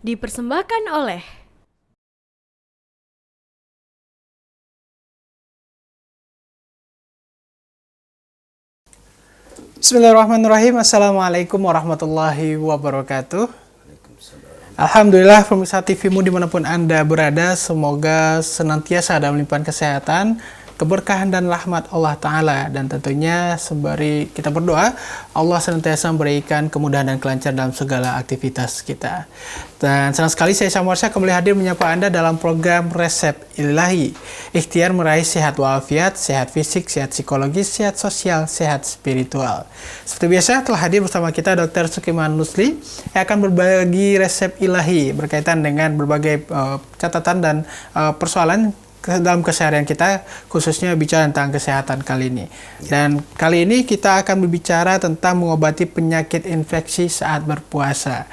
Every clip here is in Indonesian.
Dipersembahkan oleh Bismillahirrahmanirrahim. Assalamualaikum warahmatullahi wabarakatuh. Alhamdulillah pemirsa TVmu dimanapun Anda berada, semoga senantiasa dalam limpahan kesehatan, keberkahan dan rahmat Allah Ta'ala. Dan tentunya sembari kita berdoa, Allah senantiasa memberikan kemudahan dan kelancaran dalam segala aktivitas kita. Dan senang sekali saya Syamwarsya kembali hadir menyapa Anda dalam program Resep Ilahi. Ikhtiar meraih sehat walafiat, sehat fisik, sehat psikologis, sehat sosial, sehat spiritual. Seperti biasa telah hadir bersama kita Dr. Sukiman Nusli yang akan berbagi resep ilahi berkaitan dengan berbagai catatan dan persoalan dalam keseharian kita, khususnya bicara tentang kesehatan kali ini. Dan kali ini kita akan berbicara tentang mengobati penyakit infeksi saat berpuasa.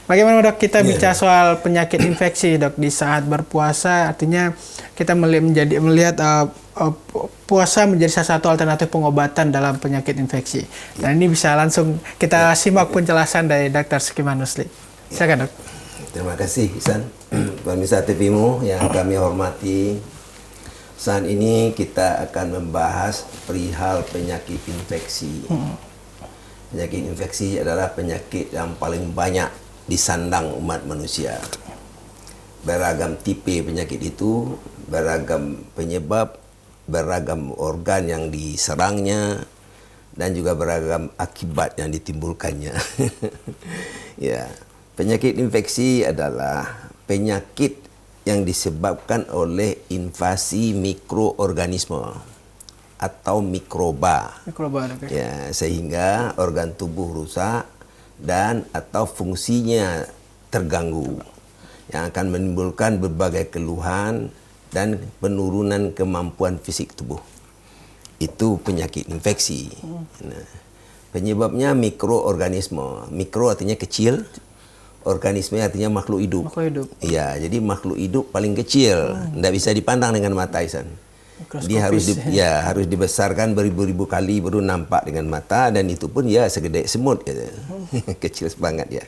Bagaimana dok kita bicara soal penyakit infeksi dok di saat berpuasa? Artinya kita melihat puasa menjadi salah satu alternatif pengobatan dalam penyakit infeksi. Dan ini bisa langsung kita simak penjelasan dari Dr. Sukiman Nusli. Silakan dok. Terima kasih Ihsan, pemirsa TVmu yang kami hormati. Saat ini kita akan membahas perihal penyakit infeksi. Penyakit infeksi adalah penyakit yang paling banyak disandang umat manusia. Beragam tipe penyakit itu, beragam penyebab, beragam organ yang diserangnya, dan juga beragam akibat yang ditimbulkannya. Ya. Penyakit infeksi adalah penyakit yang disebabkan oleh invasi mikroorganisme atau mikroba. Ya, sehingga organ tubuh rusak dan atau fungsinya terganggu yang akan menimbulkan berbagai keluhan dan penurunan kemampuan fisik tubuh. Itu penyakit infeksi. Nah, penyebabnya mikroorganisme. Mikro artinya kecil. Organisme artinya makhluk hidup. Iya, jadi makhluk hidup paling kecil, tidak bisa dipandang dengan mata Ihsan. Dia harus dibesarkan beribu-ribu kali baru nampak dengan mata, dan itu pun ya segede semut gitu. Kecil banget ya.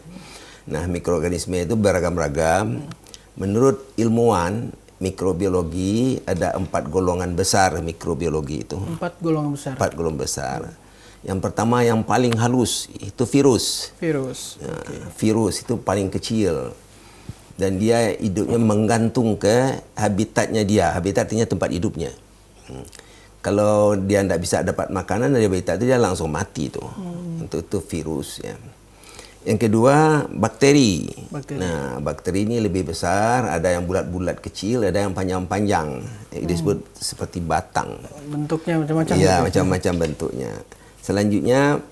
Nah, mikroorganisme itu beragam-ragam. Menurut ilmuwan mikrobiologi ada 4 golongan besar mikrobiologi itu. 4 golongan besar. 4 golongan besar. Yang pertama yang paling halus itu virus. Virus itu paling kecil dan dia hidupnya menggantung ke habitatnya dia. Habitat artinya tempat hidupnya. Kalau dia tidak bisa dapat makanan dari habitat itu dia langsung mati itu. Itu virus ya. Yang kedua bakteri. Nah, bakteri ini lebih besar, ada yang bulat-bulat kecil, ada yang panjang-panjang. Disebut seperti batang. Bentuknya macam-macam. Iya, macam-macam bentuknya. Selanjutnya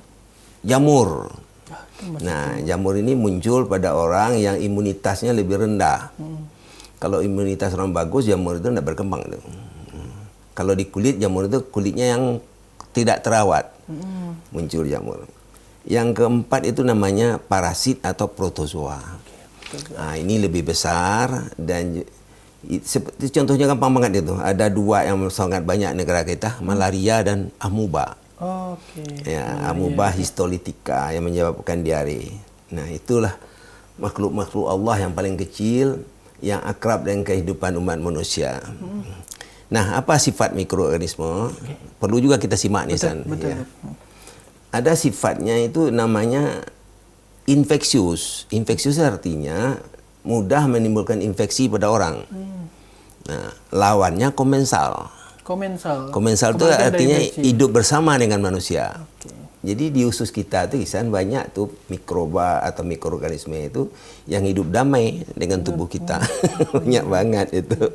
jamur. Nah, jamur ini muncul pada orang yang imunitasnya lebih rendah. Kalau imunitas orang bagus, jamur itu tidak berkembang. Kalau di kulit, jamur itu kulitnya yang tidak terawat. Muncul jamur. Yang keempat itu namanya parasit atau protozoa. Nah, ini lebih besar dan seperti contohnya gampang banget itu. Ada 2 yang sangat banyak negara kita, malaria dan amuba. Ya, amuba histolitika yang menyebabkan diare. Nah, itulah makhluk-makhluk Allah yang paling kecil yang akrab dengan kehidupan umat manusia. Nah, apa sifat mikroorganisme? Perlu juga kita simak nih San. Ya. Ada sifatnya itu namanya infeksius. Infeksius artinya mudah menimbulkan infeksi pada orang. Nah, lawannya komensal. Komensal itu artinya hidup bersama dengan manusia. Jadi di usus kita tuh Ihsan banyak tuh mikroba atau mikroorganisme itu yang hidup damai dengan tubuh kita. Banyak banget itu.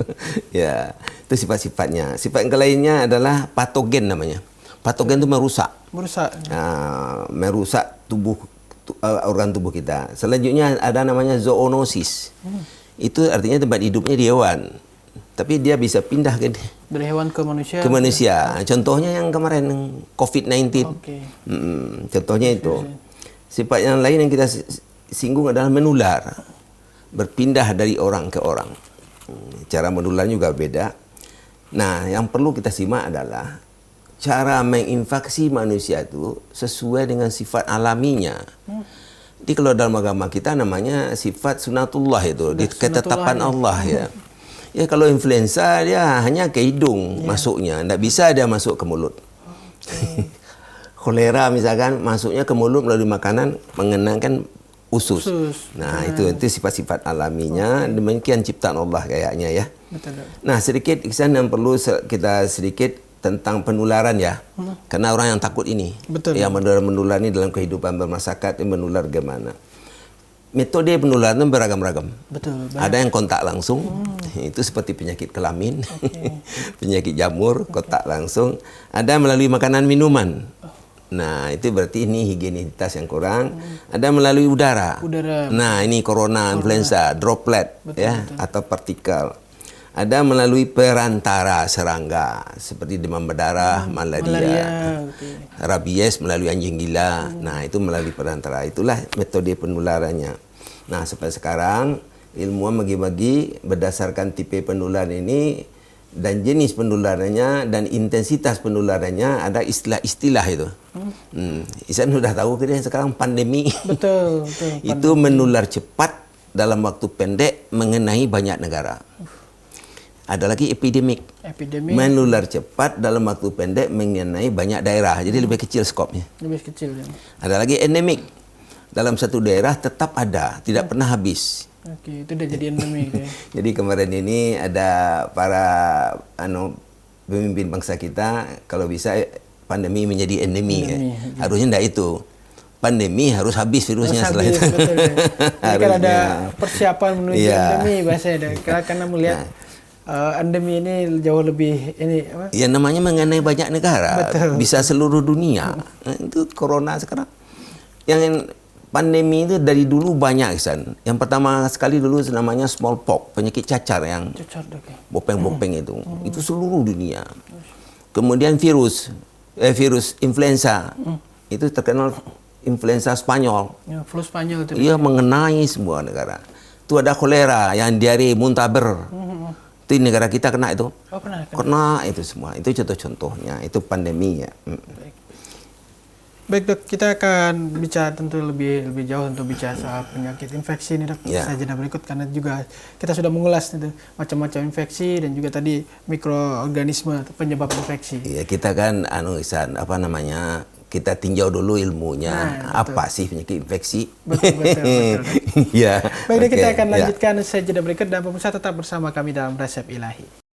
Ya, itu sifat-sifatnya. Sifat yang lainnya adalah patogen namanya. Patogen itu merusak. Merusak organ tubuh kita. Selanjutnya ada namanya zoonosis. Itu artinya tempat hidupnya di hewan. Tapi dia bisa pindah dari hewan ke manusia. Ke manusia. Contohnya yang kemarin COVID-19. Contohnya itu. Sifat yang lain yang kita singgung adalah menular. Berpindah dari orang ke orang. Cara menular juga beda. Nah, yang perlu kita simak adalah cara menginfeksi manusia itu sesuai dengan sifat alaminya. Jadi kalau dalam agama kita namanya sifat sunatullah itu, ketetapan Allah ya. Ya kalau influenza dia hanya ke hidung masuknya, tidak bisa dia masuk ke mulut. Kolera misalkan masuknya ke mulut melalui makanan mengenangkan usus. Nah, itu sifat-sifat alaminya, demikian ciptaan Allah kayaknya ya. Betul. Nah, sedikit Iksan yang perlu kita sedikit tentang penularan ya. Karena orang yang takut ini. Betul. Yang menular ini dalam kehidupan bermasyarakat ini menular gimana? Metode penularan beragam-ragam. Betul. Ada yang kontak langsung, itu seperti penyakit kelamin, penyakit jamur, kontak langsung. Ada melalui makanan minuman. Nah, itu berarti ini higienitas yang kurang. Ada melalui udara. Nah, ini corona, influenza, droplet betul. Atau partikel. Ada melalui perantara serangga seperti demam berdarah, malaria, rabies melalui anjing gila. Nah, itu melalui perantara. Itulah metode penularannya. Nah, sampai sekarang ilmuwan bagi-bagi berdasarkan tipe penularan ini dan jenis penularannya dan intensitas penularannya, ada istilah-istilah itu. Isan sudah tahu kan sekarang pandemi. Betul. Itu menular cepat dalam waktu pendek mengenai banyak negara. Ada lagi epidemik. Menular cepat dalam waktu pendek mengenai banyak daerah. Jadi lebih kecil skopnya. Lebih kecil. Ya. Ada lagi endemik. Dalam satu daerah tetap ada, tidak pernah habis. Oke, itu udah jadi endemik ya. Jadi kemarin ini ada para pemimpin bangsa kita, kalau bisa pandemi menjadi endemi. Ya. Harusnya tidak itu. Pandemi harus habis virusnya setelah itu. Betul, ya. Jadi kan ada persiapan menuju endemi bahasanya. Karena melihat endemi ini jauh lebih ini apa? Ya namanya mengenai banyak negara, bisa seluruh dunia. Itu corona sekarang. Yang pandemi itu dari dulu banyak, Ihsan. Yang pertama sekali dulu namanya smallpox, penyakit cacar yang bopeng-bopeng itu seluruh dunia. Kemudian virus influenza itu terkenal influenza Spanyol. Ya, flu Spanyol itu. Iya mengenai semua negara. Itu ada kolera, yang diare, muntaber. Itu negara kita kena itu. Oh, kena itu semua. Itu contoh-contohnya. Itu pandemi ya. Baik dok, kita akan bicara tentu lebih jauh untuk bicara soal penyakit infeksi ini dok. Saja berikut karena juga kita sudah mengulas itu macam-macam infeksi dan juga tadi mikroorganisme penyebab infeksi. Iya, kita kan Ihsan, kita tinjau dulu ilmunya, apa sih penyakit infeksi? Betul. Ya. Baik, kita akan lanjutkan saja berikut dan pemirsa tetap bersama kami dalam Resep Ilahi.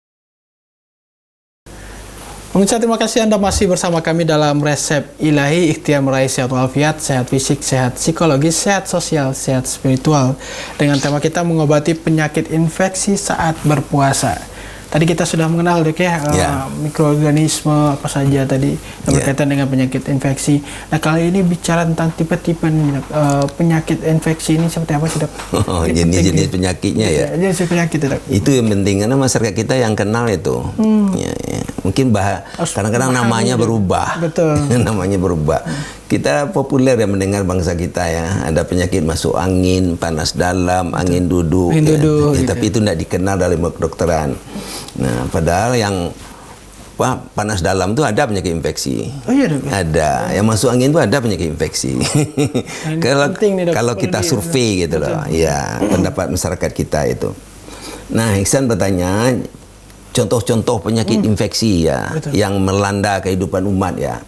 Pemirsa, terima kasih Anda masih bersama kami dalam Resep Ilahi, ikhtiar meraih sehat walafiat, sehat fisik, sehat psikologis, sehat sosial, sehat spiritual. Dengan tema kita mengobati penyakit infeksi saat berpuasa. Tadi kita sudah mengenal dok mikroorganisme apa saja tadi yang berkaitan dengan penyakit infeksi. Nah kali ini bicara tentang tipe-tipe penyakit infeksi ini seperti apa sih dok? Jenis-jenis penyakitnya ya. Jenis penyakit dok. Itu yang penting karena masyarakat kita yang kenal itu. Mungkin kadang-kadang namanya berubah. Betul. Namanya berubah. Kita populer ya mendengar bangsa kita ya, ada penyakit masuk angin, panas dalam, angin duduk. Tapi itu tidak dikenal dalam kedokteran. Nah, padahal yang panas dalam itu ada penyakit infeksi. Oh iya dok. Ada. Yang masuk angin itu ada penyakit infeksi. Kalau kita survei gitu loh, ya pendapat masyarakat kita itu. Nah, Ihsan bertanya contoh-contoh penyakit infeksi ya yang melanda kehidupan umat ya.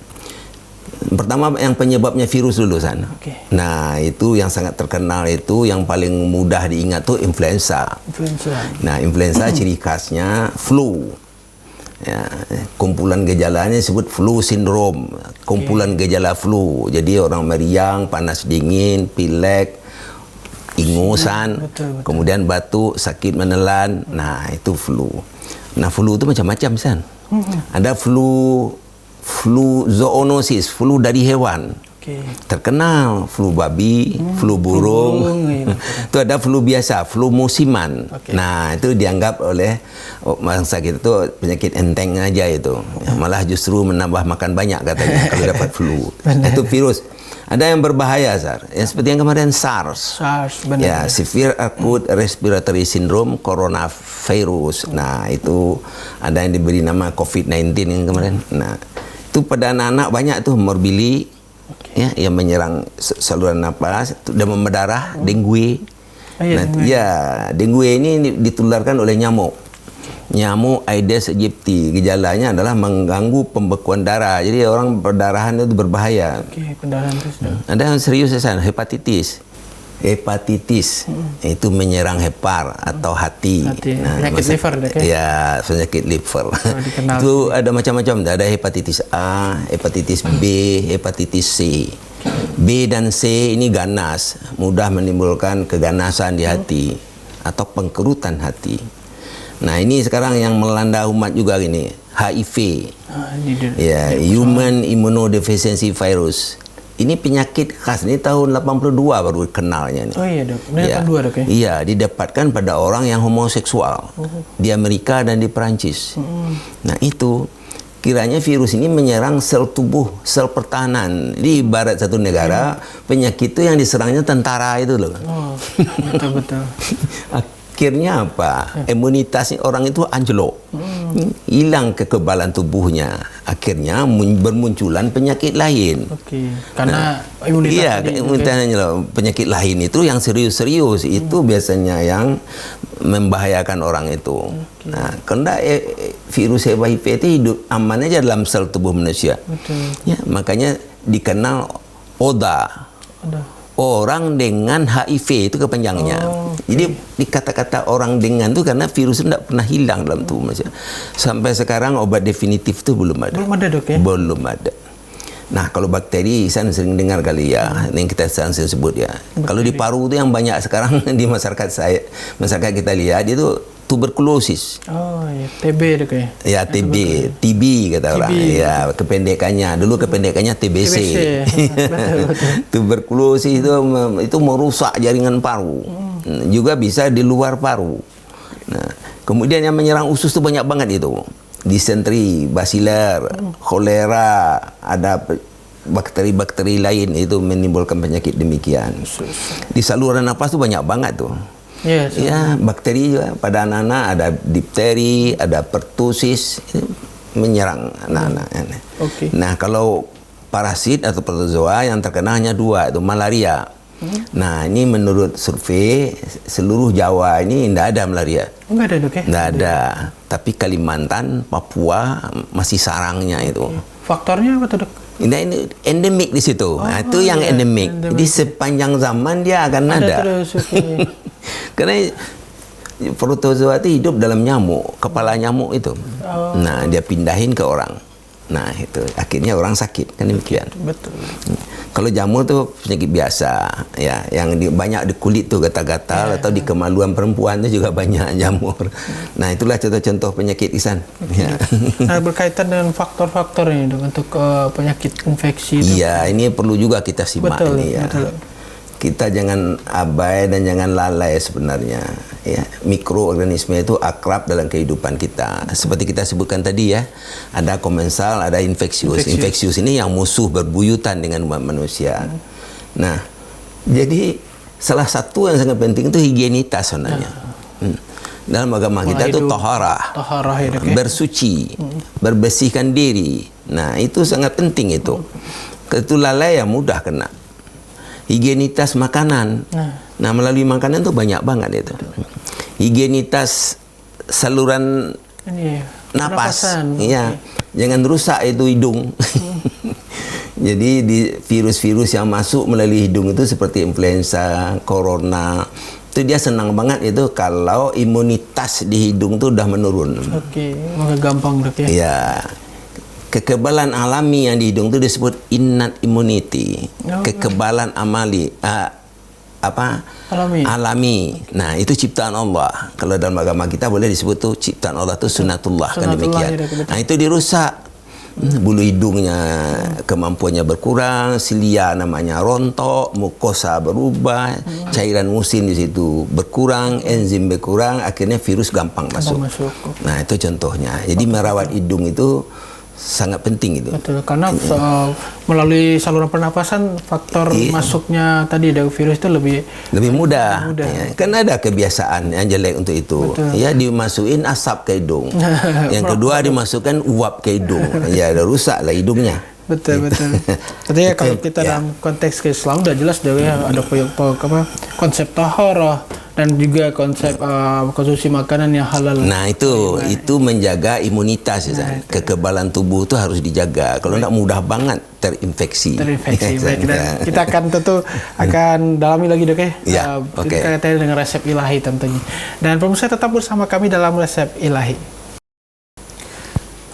Pertama yang penyebabnya virus dulu San. Nah itu yang sangat terkenal itu yang paling mudah diingat tuh influenza. Nah influenza ciri khasnya flu. Ya, kumpulan gejalanya disebut flu syndrome. Kumpulan gejala flu. Jadi orang meriang, panas dingin, pilek, ingusan, kemudian batuk, sakit menelan. Nah itu flu. Nah flu itu macam-macam San. Ada flu zoonosis, flu dari hewan. Terkenal flu babi, flu burung. Itu ada flu biasa, flu musiman. Nah, itu dianggap oleh bangsa kita itu penyakit enteng aja itu. Malah justru menambah makan banyak katanya kalau dapat flu. Itu virus. Ada yang berbahaya, seperti yang kemarin SARS. Ya, Severe Acute Respiratory Syndrome Coronavirus. Nah, itu ada yang diberi nama COVID-19 yang kemarin. Nah, itu pada anak-anak banyak tuh morbili, ya, yang menyerang saluran napas, demam berdarah, dengue. Iya, Nah, ya, dengue ini ditularkan oleh nyamuk. Nyamuk Aedes aegypti. Gejalanya adalah mengganggu pembekuan darah. Jadi orang perdarahan itu berbahaya. Oke, pendarahan itu sudah. Ada yang serius ya, hepatitis. Hepatitis itu menyerang hepar atau hati. Penyakit liver deh, ya, penyakit liver. Dikenal Itu ada macam-macam. Ada hepatitis A, hepatitis B, hepatitis C. B dan C ini ganas, mudah menimbulkan keganasan di hati atau pengkerutan hati. Nah, ini sekarang yang melanda umat juga gini, HIV. Ya, Human Immunodeficiency Virus. Ini penyakit khas, ini tahun 82 baru kenalnya nih. Oh iya dok, ini ya. 82 dok ya? Iya, didapatkan pada orang yang homoseksual di Amerika dan di Perancis. Nah itu, kiranya virus ini menyerang sel tubuh, sel pertahanan. Di barat satu negara, penyakit itu yang diserangnya tentara itu loh. Oh, betul-betul. Akhirnya apa? Imunitas orang itu anjlok. Hilang kekebalan tubuhnya. Akhirnya bermunculan penyakit lain. Oke. Karena imunitas. Iya, imunitasnya penyakit lain itu yang serius-serius itu biasanya yang membahayakan orang itu. Nah, karena virus HIV itu hidup aman aja dalam sel tubuh manusia. Betul. Ya, makanya dikenal ODA. Orang dengan HIV itu kepanjangannya. Jadi di kata-kata orang dengan itu karena virus itu tidak pernah hilang dalam tubuh manusia. Sampai sekarang obat definitif itu belum ada. Belum ada dok ya? Belum ada. Nah, kalau bakteri, saya sering dengar kali ya, yang kita sering sebut ya. Kalau di paru itu yang banyak sekarang di masyarakat kita lihat itu tuberkulosis. Oh ya, TB dok ya? Ya, TB kata orang. Ya, kependekannya. Dulu kependekannya TBC. Betul. Tuberkulosis itu merusak jaringan paru. Juga bisa di luar paru. Nah, kemudian yang menyerang usus itu banyak banget itu. Disentri, basiler, kolera, ada bakteri-bakteri lain itu menimbulkan penyakit demikian. Di saluran napas itu banyak banget tuh. Ya, bakteri juga. Pada anak-anak ada difteri, ada pertusis, menyerang anak-anak. Nah, kalau parasit atau protozoa yang terkena hanya dua, itu malaria. Nah, ini menurut survei seluruh Jawa ini tidak ada malaria. Enggak ada dok ya? Tidak ada. Tapi Kalimantan, Papua masih sarangnya itu. Faktornya apa tuh dok? Ini endemik di situ. Nah, itu yang endemik. Jadi sepanjang zaman dia akan ada. Karena protozoa itu hidup dalam nyamuk, kepala nyamuk itu. Nah, dia pindahin ke orang. Nah, itu akhirnya orang sakit, kan demikian. Betul. Kalau jamur tuh penyakit biasa, ya, yang banyak di kulit tuh gatal-gatal atau di kemaluan perempuan itu juga banyak jamur. Nah, itulah contoh-contoh penyakit Ihsan. Ya. Nah, berkaitan dengan faktor-faktor ini dok untuk penyakit infeksi. Iya, ini perlu juga kita simak ini ya. Betul. Kita jangan abai dan jangan lalai sebenarnya. Ya, mikroorganisme itu akrab dalam kehidupan kita. Seperti kita sebutkan tadi ya, ada komensal, ada infeksius. Infeksius ini yang musuh berbuyutan dengan umat manusia. Nah, jadi salah satu yang sangat penting itu higienitas sebenarnya. Dalam agama kita itu taharah, ya, bersuci, berbersihkan diri. Nah, itu sangat penting itu. Itu lalai ya mudah kena. Higienitas makanan. Nah, melalui makanan itu banyak banget itu. Higienitas saluran napas. Iya. Jangan rusak itu hidung. Jadi di virus-virus yang masuk melalui hidung itu seperti influenza, corona, itu dia senang banget itu kalau imunitas di hidung itu udah menurun. Maka gampang dok ya. Iya. Kekebalan alami yang di hidung itu disebut innate immunity. Kekebalan alami. Nah, itu ciptaan Allah. Kalau dalam agama kita boleh disebut tuh ciptaan Allah itu sunatullah, kan demikian. Nah, itu dirusak. Bulu hidungnya kemampuannya berkurang, silia namanya rontok, mukosa berubah, cairan musin di situ berkurang, enzim berkurang, akhirnya virus gampang masuk. Nah, itu contohnya. Jadi merawat hidung itu sangat penting itu. Betul, karena melalui saluran pernapasan faktor masuknya tadi dari virus itu lebih mudah. Ya, karena ada kebiasaan yang jelek untuk itu. Betul. Ya, dimasukin asap ke hidung. Yang kedua dimasukkan uap ke hidung. Ya, udah rusak lah hidungnya. Betul. Artinya kalau kita dalam konteks ke Islam udah jelas deh ya, ada konsep taharah dan juga konsep konsumsi makanan yang halal. Nah itu menjaga imunitas, kekebalan tubuh itu harus dijaga. Kalau tidak mudah banget terinfeksi. Baik, kita akan tentu akan dalami lagi dok ya. Kaitannya dengan resep ilahi tentunya. Dan pemirsa tetap bersama kami dalam resep ilahi.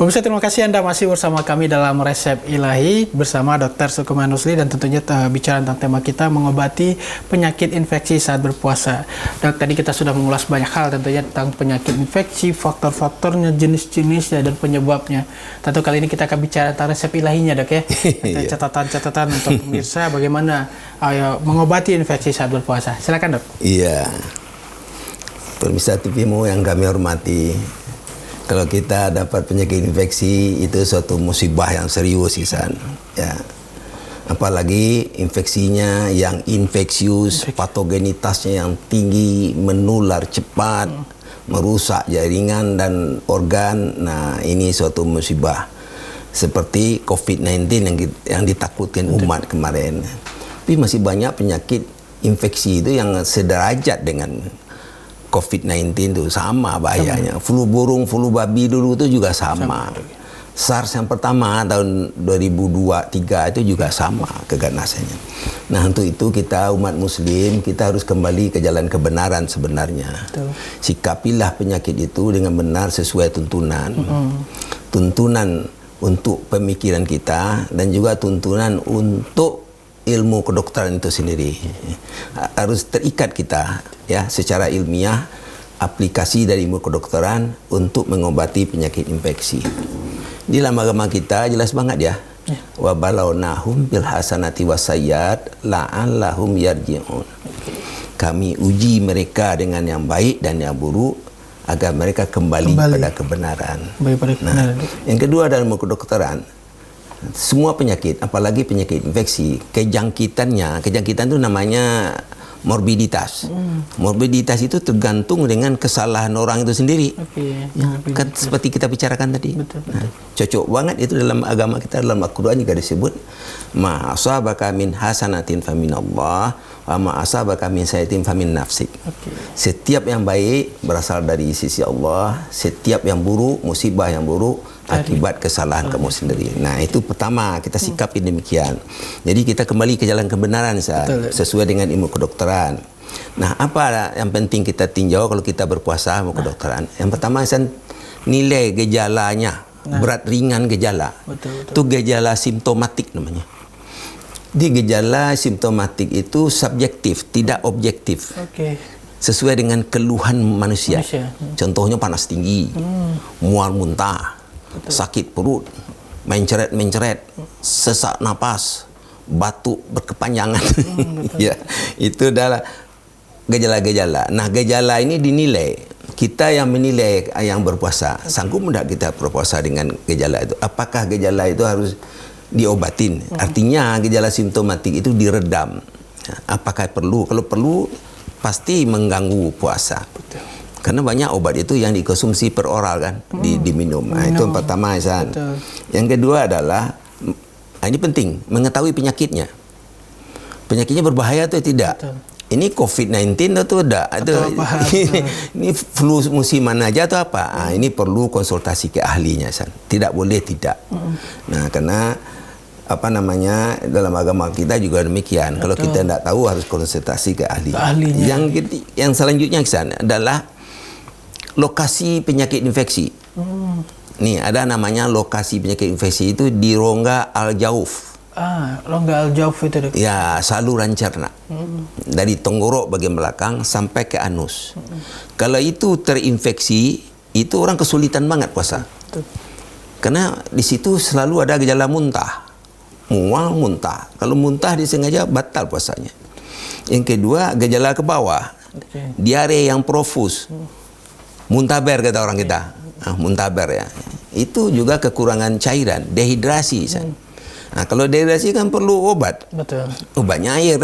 Pemirsa, terima kasih Anda masih bersama kami dalam Resep Ilahi bersama Dr. Sukuman Rusli, dan tentunya bicara tentang tema kita mengobati penyakit infeksi saat berpuasa. Dok, tadi kita sudah mengulas banyak hal tentunya tentang penyakit infeksi, faktor-faktornya, jenis-jenisnya, dan penyebabnya. Tentu kali ini kita akan bicara tentang resep ilahinya dok ya. Catatan-catatan untuk pemirsa bagaimana mengobati infeksi saat berpuasa. Silakan dok. Iya. Pemirsa TVmu yang kami hormati, kalau kita dapat penyakit infeksi itu suatu musibah yang serius Ihsan. Ya. Apalagi infeksinya yang infeksius, patogenitasnya yang tinggi, menular cepat, merusak jaringan dan organ. Nah, ini suatu musibah. Seperti COVID-19 yang ditakutkan umat kemarin. Tapi masih banyak penyakit infeksi itu yang sederajat dengan COVID-19 itu sama bahayanya. Flu burung, flu babi dulu itu juga sama. SARS yang pertama tahun 2002-2003 itu juga sama keganasannya. Nah, untuk itu kita umat muslim, kita harus kembali ke jalan kebenaran sebenarnya. Sikapilah penyakit itu dengan benar sesuai tuntunan. Tuntunan untuk pemikiran kita dan juga tuntunan untuk ilmu kedokteran itu sendiri. Harus terikat kita ya secara ilmiah, aplikasi dari ilmu kedokteran untuk mengobati penyakit infeksi. Di dalam agama kita jelas banget ya. Wa balawnahum bil hasanati wasayyiat la'allahum yarji'un. Kami uji mereka dengan yang baik dan yang buruk agar mereka kembali pada kebenaran. Nah, yang kedua dalam ilmu kedokteran, semua penyakit, apalagi penyakit infeksi, kejangkitan itu namanya morbiditas. Morbiditas itu tergantung dengan kesalahan orang itu sendiri. Kan seperti kita bicarakan tadi. Nah, cocok banget itu dalam agama kita, dalam Al-Quran juga disebut ma asabaka min hasanatin faminallah wa ma asabaka min sayyi'atin famin nafsik. Setiap yang baik berasal dari sisi Allah, setiap yang buruk, musibah yang buruk akibat kesalahan kamu sendiri. Nah, itu pertama kita sikapi demikian. Jadi kita kembali ke jalan kebenaran sesuai dengan ilmu kedokteran. Nah, apa yang penting kita tinjau kalau kita berpuasa ilmu kedokteran? Yang pertama nilai gejalanya, berat ringan gejala. Itu gejala simptomatik namanya. Di gejala simptomatik itu subjektif, tidak objektif. Sesuai dengan keluhan manusia. Contohnya panas tinggi, mual muntah, sakit perut, menceret, sesak napas, batuk berkepanjangan. Ya, itu adalah gejala-gejala. Nah, gejala ini dinilai. Kita yang menilai yang berpuasa, sanggup tidak kita berpuasa dengan gejala itu? Apakah gejala itu harus diobatin? Artinya gejala simptomatik itu diredam. Apakah perlu? Kalau perlu, pasti mengganggu puasa. Karena banyak obat itu yang dikonsumsi per oral kan, diminum. Nah, itu yang pertama, Ihsan. Yang kedua adalah, ini penting, mengetahui penyakitnya. Penyakitnya berbahaya atau tidak? Ini COVID-19 atau tidak? Ini flu musiman aja atau apa? Nah, ini perlu konsultasi ke ahlinya, Ihsan. Tidak boleh tidak. Nah, karena dalam agama kita juga demikian. Kalau kita tidak tahu harus konsultasi ke ahli. Yang selanjutnya, Ihsan, adalah lokasi penyakit infeksi. Nih, ada namanya lokasi penyakit infeksi itu di rongga al-jauf. Rongga al-jauf itu dok? Ya, saluran cerna. Dari tenggorok bagian belakang sampai ke anus. Kalau itu terinfeksi, itu orang kesulitan banget puasa. Karena di situ selalu ada gejala muntah. Mual, muntah. Kalau muntah disengaja batal puasanya. Yang kedua, gejala ke bawah. Diare yang profus. Muntaber kata orang kita. Muntaber ya. Itu juga kekurangan cairan, dehidrasi. Nah, kalau dehidrasi kan perlu obat. Obatnya air.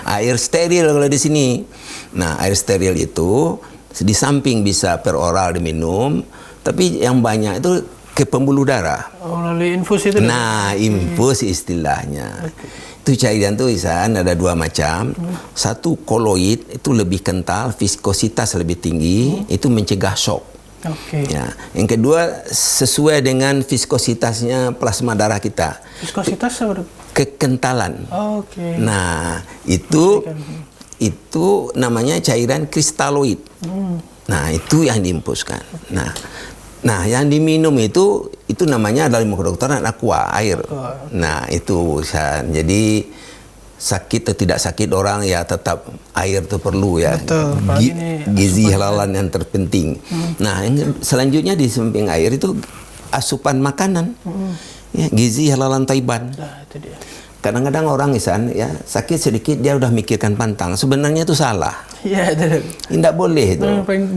Air steril kalau di sini. Nah, air steril itu di samping bisa per oral diminum, tapi yang banyak itu ke pembuluh darah. Oh, melalui infus itu. Nah, infus istilahnya. Itu cairan tuh Ihsan ada dua macam. Satu koloid itu lebih kental, viskositas lebih tinggi, itu mencegah shock. Oke. Ya. Yang kedua sesuai dengan viskositasnya plasma darah kita. Viskositas apa? Kekentalan. Oke. Nah, itu namanya cairan kristaloid. Nah, itu yang diimpuskan. Nah, yang diminum itu namanya dalam kedokteran aqua, air. Nah, itu jadi sakit atau tidak sakit orang ya tetap air itu perlu ya. Betul. Gizi halalan yang terpenting. Nah, yang selanjutnya di samping air itu asupan makanan. Ya, gizi halalan thayyiban. Nah, itu dia. Kadang-kadang orang Ihsan ya sakit sedikit dia udah mikirkan pantang. Sebenarnya itu salah. Iya, itu. Tidak boleh itu.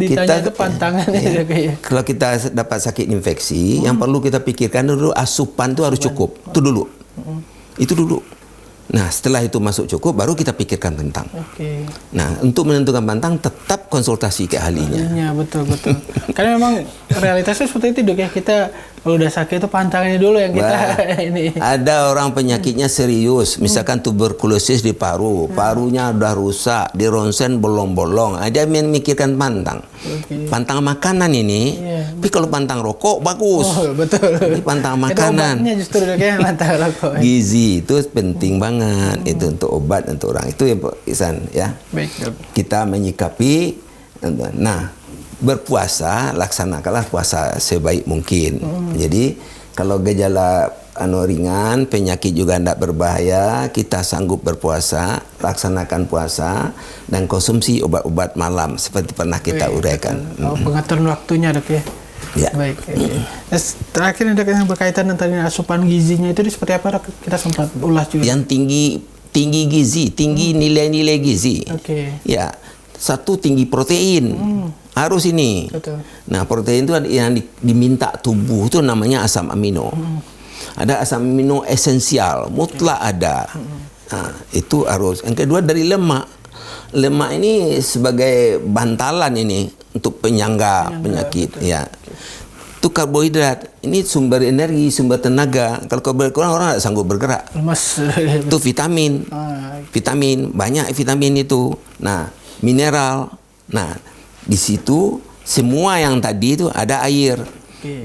Ditanya itu pantangannya. Ya, kalau kita dapat sakit infeksi, yang perlu kita pikirkan dulu asupan itu harus cukup. Itu dulu. Itu dulu. Nah, setelah itu masuk cukup, baru kita pikirkan pantang. Oke. Nah, untuk menentukan pantang tetap konsultasi ke ahlinya. Iya, betul. Karena memang realitasnya seperti itu, Dok ya. Kita kalau udah sakit itu pantangannya dulu yang kita ini. Ada orang penyakitnya serius, misalkan tuberkulosis di paru, parunya udah rusak, di ronsen bolong-bolong. Ada yang memikirkan pantang. Pantang makanan ini, tapi kalau pantang rokok bagus. Oh, betul. Ini pantang makanan. Itu obatnya justru Dok ya, pantang rokok. Gizi itu penting banget, itu untuk obat untuk orang. Itu ya Pak Ihsan ya. Baik, Dok. Kita menyikapi, nah berpuasa, laksanakanlah puasa sebaik mungkin. Jadi kalau gejala ringan, penyakit juga tidak berbahaya, kita sanggup berpuasa, laksanakan puasa dan konsumsi obat-obat malam seperti pernah kita uraikan. Pengaturan waktunya, Dok ya. Ya. Baik. Terus terakhir Dok, yang berkaitan dengan asupan gizinya itu seperti apa, Dok? Kita sempat ulas juga. Yang tinggi gizi, tinggi nilai-nilai gizi. Oke. Ya. Satu, tinggi protein. Harus ini. Betul. Nah, protein itu yang diminta tubuh itu namanya asam amino. Ada asam amino esensial, mutlak ada. Nah, itu harus. Yang kedua dari lemak. Lemak ini sebagai bantalan ini untuk penyangga penyakit. Betul. Ya. Itu karbohidrat. Ini sumber energi, sumber tenaga. Kalau berkurang orang tidak sanggup bergerak. Lemas. Itu vitamin. Vitamin, banyak vitamin itu. Nah, mineral. Nah, di situ semua yang tadi itu ada air.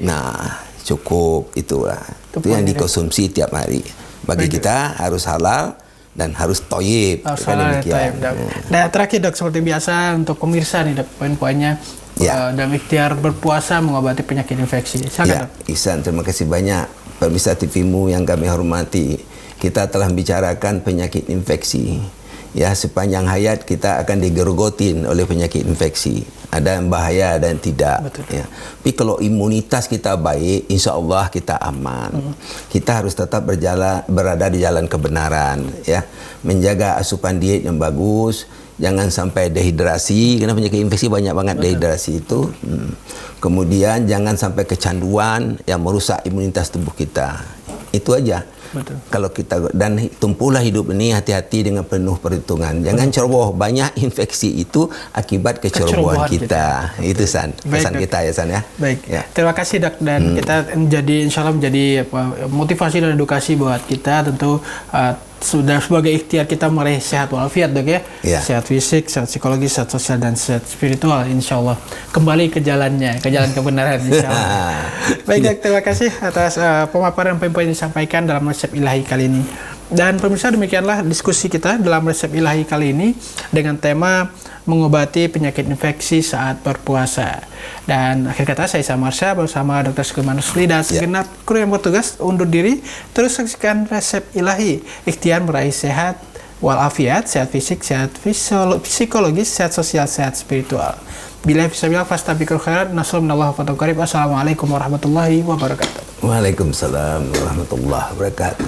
Nah, cukup itulah. Itu yang dikonsumsi tiap hari. Bagi kita harus halal dan harus toyib. Nah, terakhir Dok, seperti biasa untuk pemirsa nih Dok, poin-poinnya dalam ikhtiar berpuasa mengobati penyakit infeksi. Silakan, Dok. Ihsan, terima kasih banyak pemirsa TV-mu yang kami hormati. Kita telah bicarakan penyakit infeksi. Ya, sepanjang hayat kita akan digerogotin oleh penyakit infeksi. Ada yang bahaya, ada yang tidak. Ya. Tapi kalau imunitas kita baik, insya Allah kita aman. Kita harus tetap berada di jalan kebenaran. Ya, menjaga asupan diet yang bagus. Jangan sampai dehidrasi, karena penyakit infeksi banyak banget dehidrasi itu. Kemudian jangan sampai kecanduan yang merusak imunitas tubuh kita. Itu aja. Betul. Kalau kita dan tumpulah hidup ini hati-hati dengan penuh perhitungan. Jangan ceroboh. Banyak infeksi itu akibat kecerobohan kita. Itu pesan kita ya San ya. Baik. Ya. Terima kasih Dok, dan kita insya Allah menjadi motivasi dan edukasi buat kita tentu sudah sebagai ikhtiar kita meraih sehat walafiat Dok ya. Sehat fisik, sehat psikologis, sehat sosial dan sehat spiritual insya Allah. Kembali ke jalannya, ke jalan kebenaran insya Allah. Baik Dok, terima kasih atas pemaparan poin-poin yang disampaikan dalam resep ilahi kali ini. Dan pemirsa, demikianlah diskusi kita dalam resep ilahi kali ini dengan tema mengobati penyakit infeksi saat berpuasa. Dan akhir kata saya Isa Marsha bersama Dr. Sulaiman Rusli dan segenap kru yang bertugas undur diri. Terus saksikan resep ilahi, ikhtiar meraih sehat walafiat, sehat fisik, sehat psikologis, sehat sosial, sehat spiritual. Bila fisabilillah fastabiqul khairat, nasrul minallah wa fathu qarib. Assalamualaikum warahmatullahi wabarakatuh. Waalaikumsalam warahmatullahi wabarakatuh.